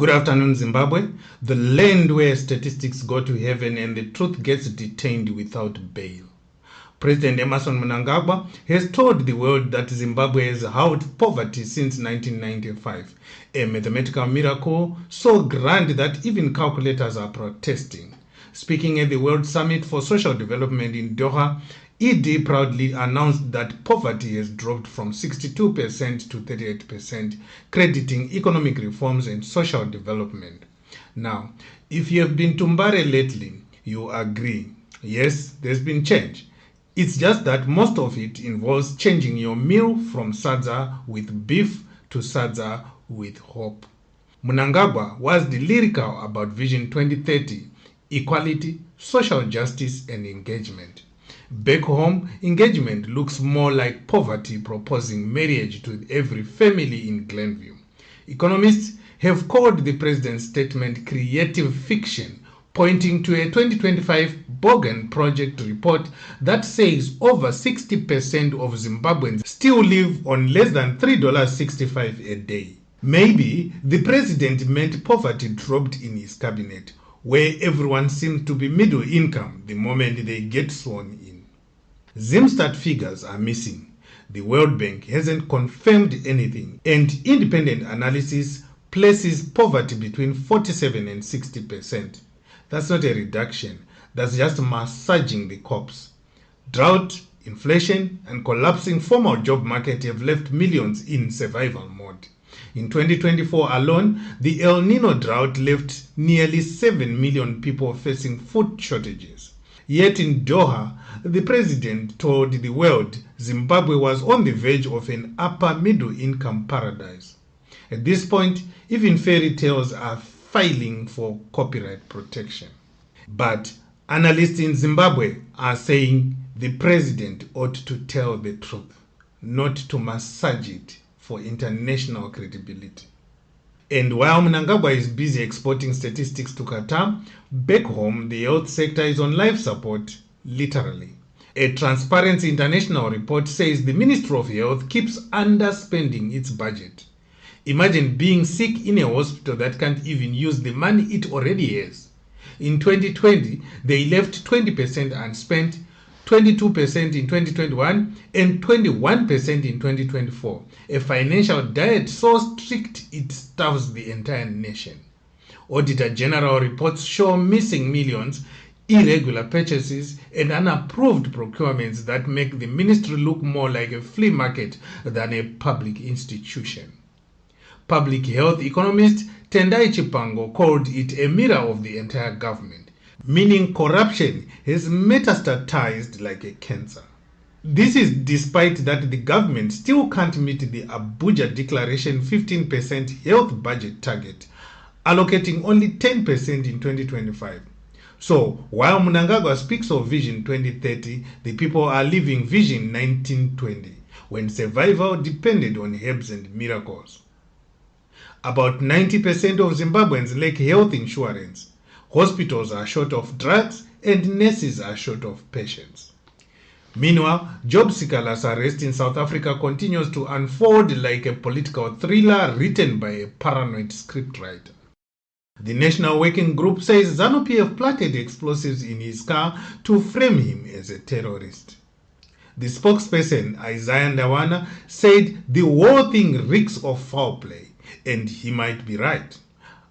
Good afternoon, Zimbabwe. The land where statistics go to heaven and the truth gets detained without bail. President Emmerson Mnangagwa has told the world that Zimbabwe has halved poverty since 1995, a mathematical miracle so grand that even calculators are protesting. Speaking at the World Summit for Social Development in Doha, ED proudly announced that poverty has dropped from 62% to 38%, crediting economic reforms and social development. Now, if you have been to Mbare lately, you agree. Yes, there's been change. It's just that most of it involves changing your meal from sadza with beef to sadza with hope. Mnangagwa was lyrical about Vision 2030, equality, social justice, and engagement. Back home, engagement looks more like poverty proposing marriage to every family in Glenview. Economists have called the president's statement creative fiction, pointing to a 2025 Bogan Project report that says over 60% of Zimbabweans still live on less than $3.65 a day. Maybe the president meant poverty dropped in his cabinet, where everyone seems to be middle income the moment they get sworn in. Zimstat figures are missing. The World Bank hasn't confirmed anything, and independent analysis places poverty between 47 and 60%. That's not a reduction, that's just massaging the corpse. Drought, inflation, and collapsing formal job market have left millions in survival mode. In 2024 alone, the El Nino drought left nearly 7 million people facing food shortages. Yet in Doha, the president told the world Zimbabwe was on the verge of an upper middle income paradise. At this point, even fairy tales are filing for copyright protection. But analysts in Zimbabwe are saying the president ought to tell the truth, not to massage it for international credibility. And while Mnangagwa is busy exporting statistics to Qatar, back home the health sector is on life support, literally. A Transparency International report says the Ministry of Health keeps underspending its budget. Imagine being sick in a hospital that can't even use the money it already has. In 2020, they left 20% unspent, 22% in 2021, and 21% in 2024. A financial diet so strict it starves the entire nation. Auditor General reports show missing millions, irregular purchases, and unapproved procurements that make the ministry look more like a flea market than a public institution. Public health economist Tendai Chipango called it a mirror of the entire government, meaning corruption has metastatized like a cancer. This is despite that the government still can't meet the Abuja Declaration 15% health budget target, allocating only 10% in 2025. So, while Mnangagwa speaks of Vision 2030, the people are living Vision 1920, when survival depended on herbs and miracles. About 90% of Zimbabweans lack health insurance. Hospitals are short of drugs and nurses are short of patients. Meanwhile, Job Sikhala's arrest in South Africa continues to unfold like a political thriller written by a paranoid scriptwriter. The National Working Group says ZANU-PF planted explosives in his car to frame him as a terrorist. The spokesperson, Isaiah Ndawana, said the whole thing reeks of foul play, and he might be right.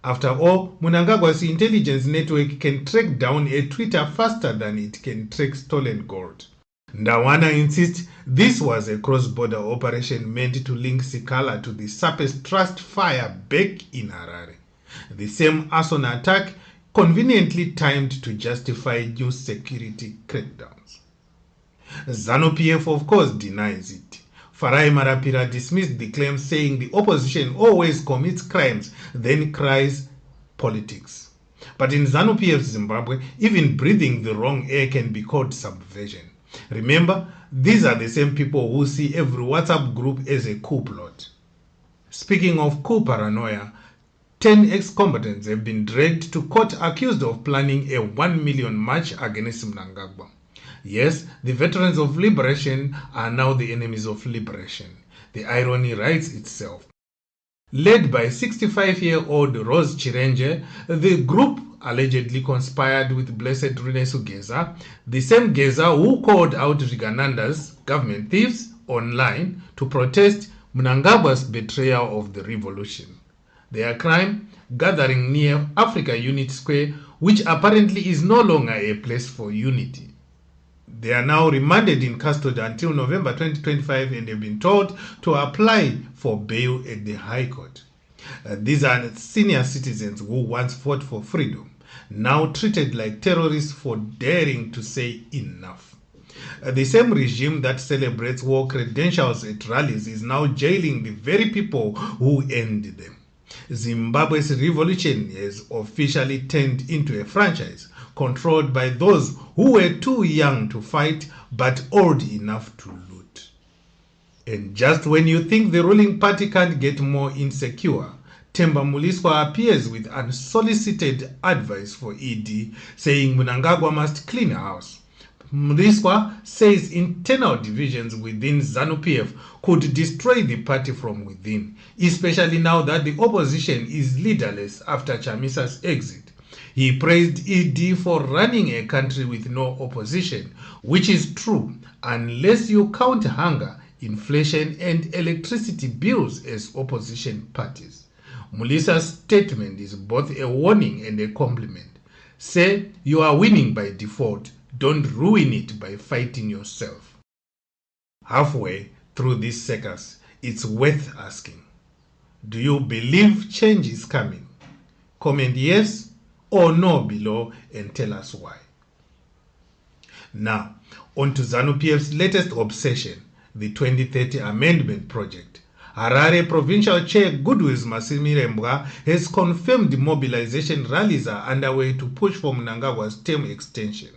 After all, Mnangagwa's intelligence network can track down a tweeter faster than it can track stolen gold. Ndawana insists this was a cross-border operation meant to link Sikhala to the SAPE's trust fire back in Harare. The same arson attack conveniently timed to justify new security crackdowns. ZANU-PF of course denies it. Farai Marapira dismissed the claim, saying the opposition always commits crimes, then cries politics. But in ZANU-PF Zimbabwe, even breathing the wrong air can be called subversion. Remember, these are the same people who see every WhatsApp group as a coup plot. Speaking of coup paranoia, 10 ex-combatants have been dragged to court accused of planning a 1 million march against Mnangagwa. Yes, the veterans of liberation are now the enemies of liberation. The irony writes itself. Led by 65-year-old Rose Chirenge, the group allegedly conspired with Blessed Runesu Geza, the same Geza who called out Rigananda's government thieves online to protest Mnangagwa's betrayal of the revolution. Their crime, gathering near Africa Unity Square, which apparently is no longer a place for unity. They are now remanded in custody until November 2025 and have been told to apply for bail at the High Court. These are senior citizens who once fought for freedom, now treated like terrorists for daring to say enough. The same regime that celebrates war credentials at rallies is now jailing the very people who earned them. Zimbabwe's revolution has officially turned into a franchise controlled by those who were too young to fight but old enough to loot. And just when you think the ruling party can't get more insecure, Temba Mliswa appears with unsolicited advice for ED, saying Mnangagwa must clean house. Mliswa says internal divisions within ZANU-PF could destroy the party from within, especially now that the opposition is leaderless after Chamisa's exit. He praised ED for running a country with no opposition, which is true unless you count hunger, inflation and electricity bills as opposition parties. Mulisa's statement is both a warning and a compliment. Say you are winning by default, don't ruin it by fighting yourself. Halfway through this circus, it's worth asking, do you believe change is coming? Comment yes or no below and tell us why. Now, on to ZANU-PF's latest obsession, the 2030 Amendment Project. Harare Provincial Chair Goodwill Masimirembwa has confirmed mobilization rallies are underway to push for Mnangagwa's term extension.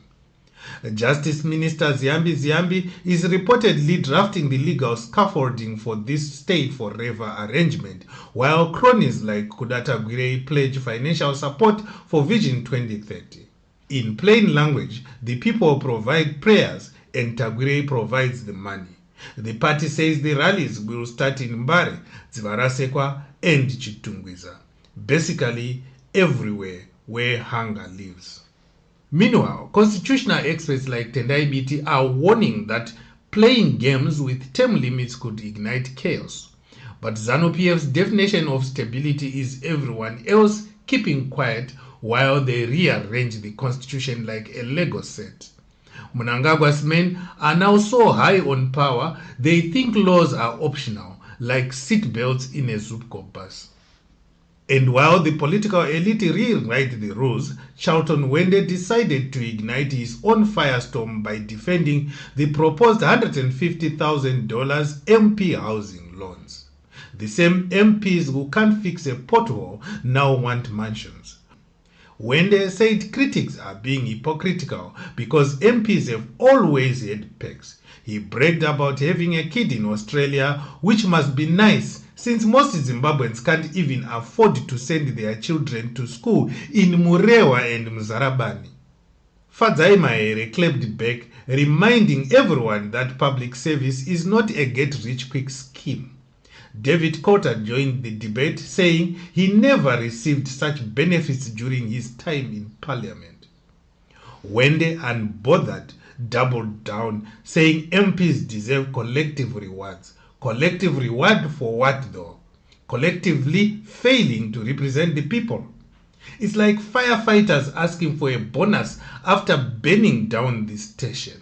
Justice Minister Ziyambi is reportedly drafting the legal scaffolding for this stay forever arrangement, while cronies like Kudata Gwire pledge financial support for Vision 2030. In plain language, the people provide prayers and Tagwire provides the money. The party says the rallies will start in Mbare, Dzivarasekwa and Chitungwiza, basically everywhere where hunger lives. Meanwhile, constitutional experts like Tendai Biti are warning that playing games with term limits could ignite chaos. But ZANU-PF's definition of stability is everyone else keeping quiet while they rearrange the constitution like a Lego set. Mnangagwa's men are now so high on power, they think laws are optional, like seat belts in a Zupco bus. And while the political elite rewrite the rules, Charlton Wende decided to ignite his own firestorm by defending the proposed $150,000 MP housing loans. The same MPs who can't fix a pothole now want mansions. Wende said critics are being hypocritical because MPs have always had pegs. He bragged about having a kid in Australia, which must be nice since most Zimbabweans can't even afford to send their children to school in Murewa and Mzarabani. Fadzai Mahere clapped back, reminding everyone that public service is not a get-rich-quick scheme. David Cotter joined the debate, saying he never received such benefits during his time in Parliament. Wende, unbothered, doubled down, saying MPs deserve collective rewards. Collective reward for what though? Collectively failing to represent the people. It's like firefighters asking for a bonus after burning down the station.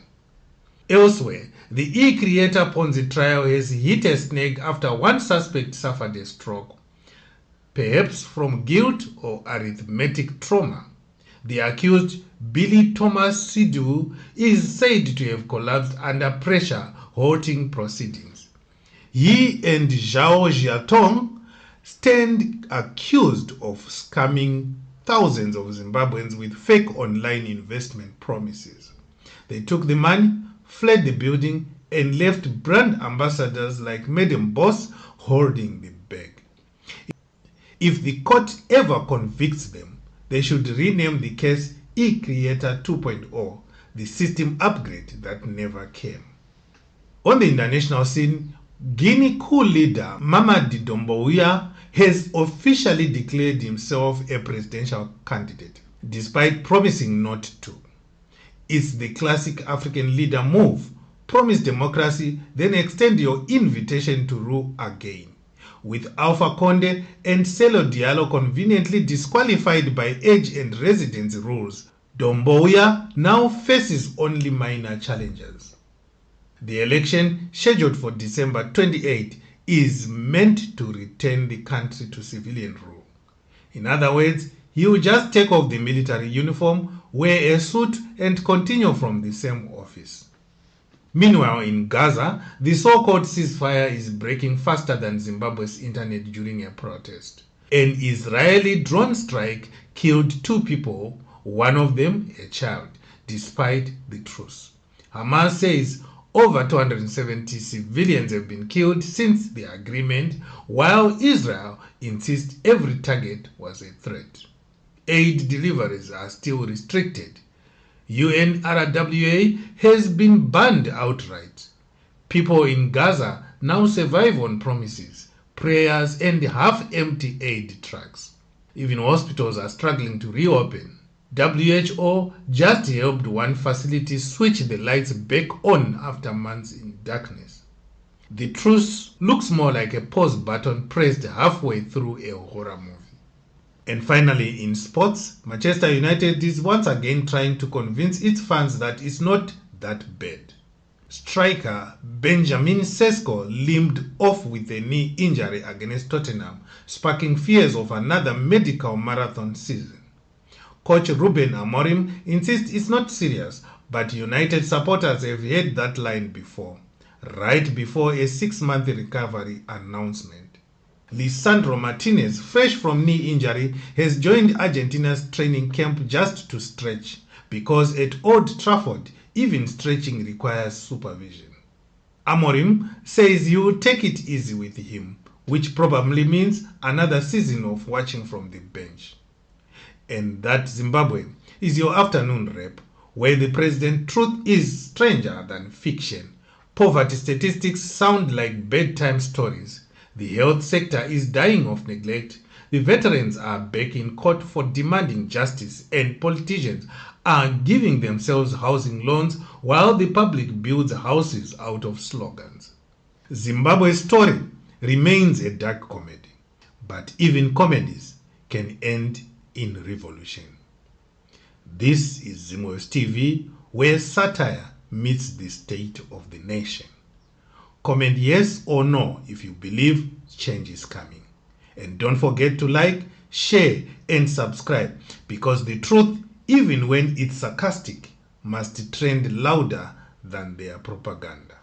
Elsewhere, the E-Creator Ponzi trial has hit a snag after one suspect suffered a stroke. Perhaps from guilt or arithmetic trauma. The accused, Billy Thomas Sidu, is said to have collapsed under pressure, halting proceedings. He and Zhao Jiatong stand accused of scamming thousands of Zimbabweans with fake online investment promises. They took the money, fled the building, and left brand ambassadors like Madam Boss holding the bag. If the court ever convicts them, they should rename the case E-Creator 2.0, the system upgrade that never came. On the international scene, Guinea coup leader Mamadi Doumbouya has officially declared himself a presidential candidate, despite promising not to. It's the classic African leader move. Promise democracy, then extend your invitation to rule again. With Alpha Conde and Selo Diallo conveniently disqualified by age and residence rules, Doumbouya now faces only minor challenges. The election, scheduled for December 28, is meant to return the country to civilian rule. In other words, he will just take off the military uniform, wear a suit, and continue from the same office. Meanwhile, in Gaza, the so-called ceasefire is breaking faster than Zimbabwe's internet during a protest. An Israeli drone strike killed 2 people, one of them a child, despite the truce. Hamas says over 270 civilians have been killed since the agreement, while Israel insists every target was a threat. Aid deliveries are still restricted. UNRWA has been banned outright. People in Gaza now survive on promises, prayers, and half-empty aid trucks. Even hospitals are struggling to reopen. WHO just helped one facility switch the lights back on after months in darkness. The truce looks more like a pause button pressed halfway through a horror movie. And finally, in sports, Manchester United is once again trying to convince its fans that it's not that bad. Striker Benjamin Sesko limped off with a knee injury against Tottenham, sparking fears of another medical marathon season. Coach Ruben Amorim insists it's not serious, but United supporters have heard that line before, right before a 6-month recovery announcement. Lisandro Martinez, fresh from knee injury, has joined Argentina's training camp just to stretch, because at Old Trafford, even stretching requires supervision. Amorim says he will take it easy with him, which probably means another season of watching from the bench. And that Zimbabwe is your afternoon rep, where the president truth is stranger than fiction. Poverty statistics sound like bedtime stories. The health sector is dying of neglect. The veterans are back in court for demanding justice, and politicians are giving themselves housing loans while the public builds houses out of slogans. Zimbabwe's story remains a dark comedy, but even comedies can end in revolution. This is Zimwaves TV, where satire meets the state of the nation. Comment yes or no if you believe change is coming. And don't forget to like, share, and subscribe, because the truth, even when it's sarcastic, must trend louder than their propaganda.